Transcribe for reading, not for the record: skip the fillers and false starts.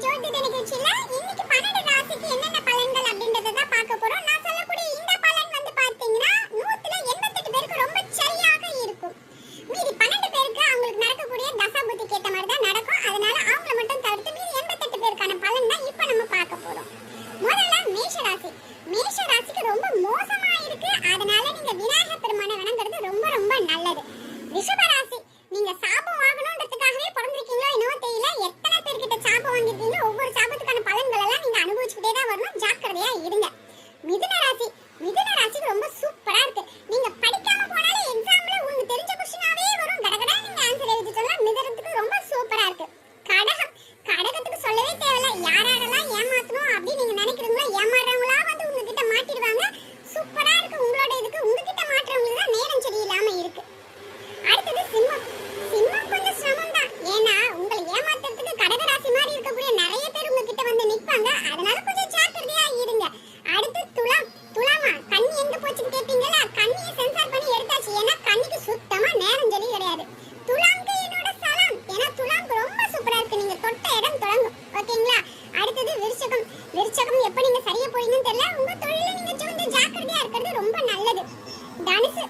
ஜோதிட நிகழ்ச்சியில இன்னைக்கு 12 ராசிக்கு என்னென்ன பலன்கள் அப்படின்றத தான் பார்க்க போறோம். நான் சொல்லக்கூடிய இந்த பலன் வந்து பாத்தீங்கன்னா 188 பேருக்கு ரொம்ப சரியாக இருக்கும். மீதி 12 பேருக்கு அவங்களுக்கு நடக்கக்கூடிய தசாபுத்திக்கு ஏத்த மாதிரி தான் நடக்கும். அதனால அவங்கள மட்டும் தவிர்த்து மீதி 88 பேருக்கான பலன் தான் இப்போ நம்ம பார்க்க போறோம். முதல்ல மேஷ ராசி. மேஷ ராசிக்கு ரொம்ப மோசமா இருக்கு. அதனால நீங்க விநாயகர் பெருமானை வணங்குறது ரொம்ப ரொம்ப நல்லது. ரிஷப ராசி. நீங்க சாபம் வாங்கணும்ன்றதுக்காகவே பிறந்திருக்கீங்களோ என்னவோ தெரியல. எத்தனை பேர்கிட்ட சாபம் வாங்கிருக்கீங்க, ஒவ்வொரு சாபத்துக்கான பலன்கள் எல்லாம் நீங்க அனுபவிச்சுக்கிட்டே தான் வரணும். ஜாக்கிரதையா இருங்க. மிதுன ராசி. மிதுன ராசிக்கு ரொம்ப சூப்பரா இருக்கு. நீங்க படிக்காம போனாலே எக்ஸாம்ல உங்களுக்கு தெரிஞ்ச क्वेश्चनவே வரும். கடகடா நீங்க ஆன்சர் எழுதி சொல்லலாம். மிதுனத்துக்கு ரொம்ப சூப்பரா இருக்கு. கடகம். கடகத்துக்கு சொல்லவே தேவையில்ல. யாரெல்லாம் ஏமாத்தணும் அப்படி நீங்க நினைக்கிறீங்களோ ஏமாறவங்களா வந்து உங்ககிட்ட மாட்டிடுவாங்க. சூப்பரா இருக்கு உங்களோட இதுக்கு. உங்ககிட்ட மாற்றவங்களுக்கு தான் நேரம் சரியில்லாம இருக்கு. அடுத்தது சிம்மம். சிம்மம் கொஞ்சம் சிரமம் தான். ஏன்னா உங்களை ஏமாத்துறதுக்கு கடகராசி மாதிரி இருக்கக்கூடிய நிறைய பேர் உங்ககிட்ட வந்து நிற்பாங்க. அதனால கொஞ்சம் ஜாக்கிரதையா இருங்க. அடுத்து துலாம். துலாமா கண்ணி எங்க போச்சுன்னு கேட்பீங்களா? கண்ணியை சென்சார் பண்ணி எடுத்தாச்சு. ஏன்னா கண்ணிக்கு சுத்தமா நேரம் சரி கிடையாது. துலாம்க்கு என்னோட சலாம். ஏன்னா துலாம்க்கு ரொம்ப சூப்பரா இருக்கு. நீங்க தொட்ட இடம் தொடங்கும். ஓகேங்களா? அடுத்தது விருச்சகம். விருச்சகம் எப்ப நீங்க சரியா போறீங்கன்னு தெரியல. உங்க தொழில நீங்க கொஞ்சம் ஜாக்கிரதையா இருக்கிறது ரொம்ப நல்லது. தனுசு.